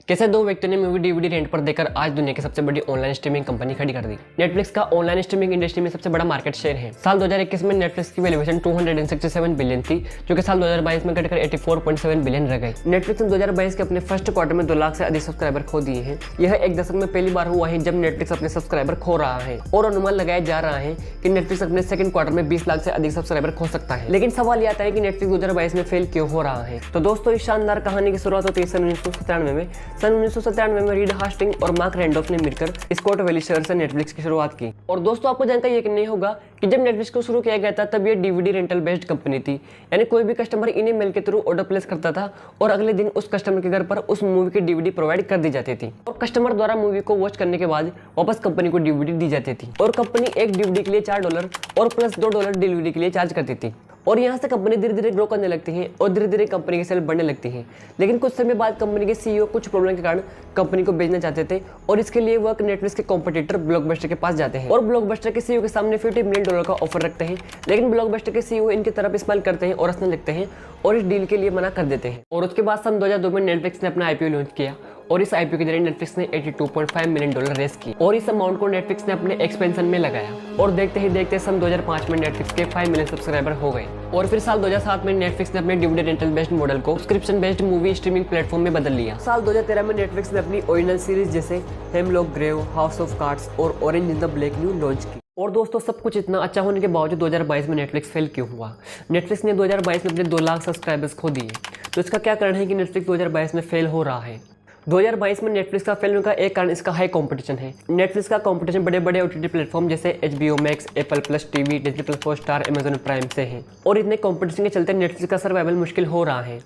कैसे दो व्यक्तियों ने मूवी डीवीडी रेंट पर देकर आज दुनिया की सबसे बड़ी ऑनलाइन स्ट्रीमिंग कंपनी खड़ी कर दी। नेटफ्लिक्स का ऑनलाइन स्ट्रीमिंग इंडस्ट्री में सबसे बड़ा मार्केट शेयर है। साल 2021 में नेटफ्लिक्स की वैल्यूएशन 267 बिलियन थी, जो कि साल 2022 में घटकर 84.7 बिलियन रह गई। नेटफ्लिक्स ने 2022 के अपने फर्स्ट क्वार्टर में 2 लाख से अधिक सब्सक्राइबर खो दिए हैं। यह एक दशक में पहली बार हुआ है जब नेटफ्लिक्स अपने सब्सक्राइबर खो रहा है और अनुमान लगाया जा रहा है कि नेटफ्लिक्स अपने सेकंड क्वार्टर में 20 लाख से अधिक सब्सक्राइबर खो सकता है। लेकिन सवाल यह आता है कि नेटफ्लिक्स 2022 में फेल क्यों हो रहा है। तो दोस्तों, इस शानदार कहानी की शुरुआत होती है सन 1997 में। सन 1997 में रीड हास्टिंग और मार्क रैंडोल्फ ने मिलकर स्कॉट वैली शहर से नेटफ्लिक्स की शुरुआत की। और दोस्तों, आपको जानकर यकीन नहीं होगा कि जब नेटफ्लिक्स को शुरू किया गया था तब ये डीवीडी रेंटल बेस्ड कंपनी थी, यानी कोई भी कस्टमर इन्हें मेल के थ्रू ऑर्डर प्लेस करता था और अगले दिन उस कस्टमर के घर पर उस मूवी की डीवीडी प्रोवाइड कर दी जाती थी और कस्टमर द्वारा मूवी को वॉच करने के बाद वापस कंपनी को डीवीडी दी जाती थी और कंपनी एक डीवीडी के लिए $4 और प्लस $2 डिलीवरी के लिए चार्ज करती थी। और यहाँ से कंपनी धीरे धीरे ग्रो करने लगती है और धीरे धीरे कंपनी की सेल बढ़ने लगती है। लेकिन कुछ समय बाद कंपनी के सीईओ कुछ प्रॉब्लम के कारण कंपनी को बेचना चाहते थे और इसके लिए वह नेटफ्लिक्स के कॉम्पिटिटर ब्लॉकबस्टर के पास जाते हैं और ब्लॉकबस्टर के सीईओ के सामने $50 मिलियन का ऑफर रखते हैं। लेकिन ब्लॉकबस्टर के सीईओ इनकी तरफ स्माइल करते हैं और हंसने लगते हैं और इस डील के लिए मना कर देते हैं। और उसके बाद सन 2002 में नेटफ्लिक्स ने अपना आईपीओ लॉन्च किया और इस आईपीओ के जरिए नेटफ्लिक्स ने $82.5 मिलियन रेस की और इस अमाउंट को नेटफ्लिक्स ने अपने एक्सपेंशन में लगाया और देखते ही देखते सन 2005 में नेटफ्लिक्स के 5 मिलियन सब्सक्राइबर हो गए। और फिर साल 2007 में नेटफ्लिक्स ने अपने डिविडेंड रेंटल बेस्ड मॉडल को subscription based movie streaming platform में बदल लिया। साल 2013 में नेटफ्लिक्स ने अपनी ओरिजिनल सीरीज जैसे Hemlock Grove, house of cards और orange is the black new launch की। और दोस्तों, सब कुछ इतना अच्छा होने के बावजूद 2022 में नेटफ्लिक्स फेल क्यों हुआ। नेटफ्लिक्स ने 2022 में अपने 2 लाख सब्सक्राइबर्स खो दिए। तो इसका क्या कारण है कि नेटफ्लिक्स 2022 में फेल हो रहा है। 2022 में नेटफ्लिक्स का फेल होने का एक कारण इसका हाई कंपटीशन है। नेटफ्लिक्स का कंपटीशन बड़े बड़े ओटीटी प्लेटफॉर्म जैसे HBO max, Apple plus TV, Disney plus Hotstar, Amazon prime से है और इतने कंपटीशन के चलते नेटफ्लिक्स का सर्वाइवल मुश्किल हो रहा है।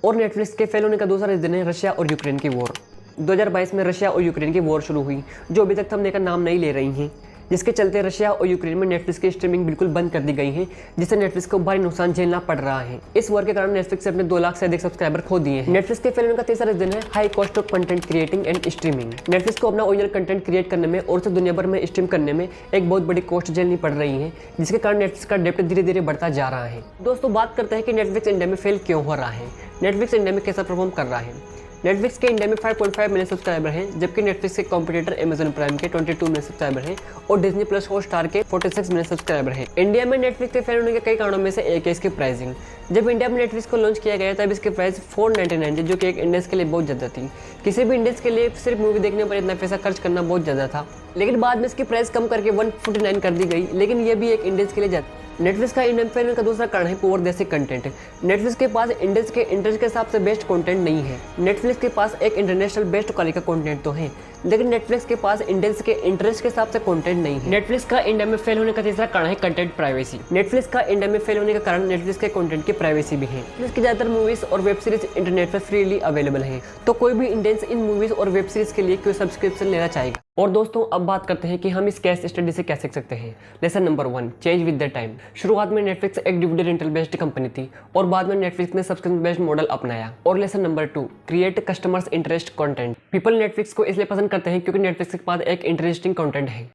और नेटफ्लिक्स के फेल होने का दूसरा रीजन है रशिया और यूक्रेन की वॉर। 2022 में रशिया और यूक्रेन की वॉर शुरू हुई, जो अभी तक थमने का नाम नहीं ले रही हैं, जिसके चलते रशिया और यूक्रेन में नेटफ्लिक्स की स्ट्रीमिंग बिल्कुल बंद कर दी गई है, जिससे नेटफ्लिक्स को भारी नुकसान झेलना पड़ रहा है। इस वॉर के कारण नेटफ्लिक्स से अपने 2 लाख से अधिक सब्सक्राइबर खो दिए हैं। नेटफ्लिक्स के फेल होने का तीसरा रीजन है high cost of content creating and streaming. Netflix को अपना ओरिजिनल कंटेंट क्रिएट करने में और उसे दुनिया भर में स्ट्रीम करने में एक बहुत बड़ी कॉस्ट झेलनी पड़ रही है, जिसके कारण नेटफ्लिक्स का डेप्थ धीरे धीरे बढ़ता जा रहा है। दोस्तों, बात करते हैं कि नेटफ्लिक्स इंडिया में फेल क्यों हो रहा है। नेटफ्लिक्स इंडिया में कैसा परफॉर्म कर रहा है। नेटफ्लिक्स के इंडिया में 5.5 मिलियन सब्सक्राइबर हैं, जबकि नेटफ्लिक्स के कॉम्पिटिटर अमेजन प्राइम के 22 मिलियन सब्सक्राइबर हैं और डिज्नी प्लस हॉटस्टार के 46 मिलियन सब्सक्राइबर हैं। इंडिया में नेटफ्लिक्स के फेल होने के कई कारणों में से एक है इसकी प्राइसिंग। जब इंडिया में नेटफ्लिक्स को लॉन्च किया गया तब इसकी प्राइस 499 थी, जो कि एक इंडियंस के लिए बहुत ज़्यादा थी। किसी भी इंडियंस के लिए सिर्फ मूवी देखने पर इतना पैसा खर्च करना बहुत ज़्यादा था। लेकिन बाद में इसकी प्राइस कम करके 149 कर दी गई, लेकिन ये भी एक इंडियंस के लिए ज़्यादा। नेटफ्लिक्स का इंडियन फेल का दूसरा कारण है पुअर देसी कंटेंट। नेटफ्लिक्स के पास इंडियंस के इंटरेस्ट के हिसाब से बेस्ट कंटेंट नहीं है। नेटफ्लिक्स के पास एक इंटरनेशनल बेस्ट क्वालिटी का कंटेंट तो है, लेकिन नेटफ्लिक्स के पास इंडियंस के इंटरेस्ट के हिसाब से कंटेंट नहीं है। नेटफ्लिक्स का इंडिया में फेल होने का तीसरा कारण है कंटेंट प्राइवेसी। नेटफ्लिक्स का इंडिया में फेल होने का कारण नेटफ्लिक्स के कंटेंट की प्राइवेसी भी है। नेटफ्लिक्स की ज्यादातर मूवीज और वेब सीरीज इंटरनेट पर फ्रीली अवेलेबल है, तो कोई भी इंडियंस इन मूवीज और वेब सीरीज के लिए क्यों सब्सक्रिप्शन लेना चाहेगा। और दोस्तों, अब बात करते हैं कि हम इस केस स्टडी से क्या सीख सकते हैं। Lesson number 1, change with the time. शुरुआत में नेटफ्लिक्स एक डिविडेंड रेंटल बेस्ड कंपनी थी और बाद में नेटफ्लिक्स ने सब्सक्रिप्शन बेस्ड मॉडल अपनाया। और lesson number 2, create customers interest content. People Netflix को इसलिए पसंद करते हैं क्योंकि नेटफ्लिक्स के पास एक इंटरेस्टिंग कंटेंट है।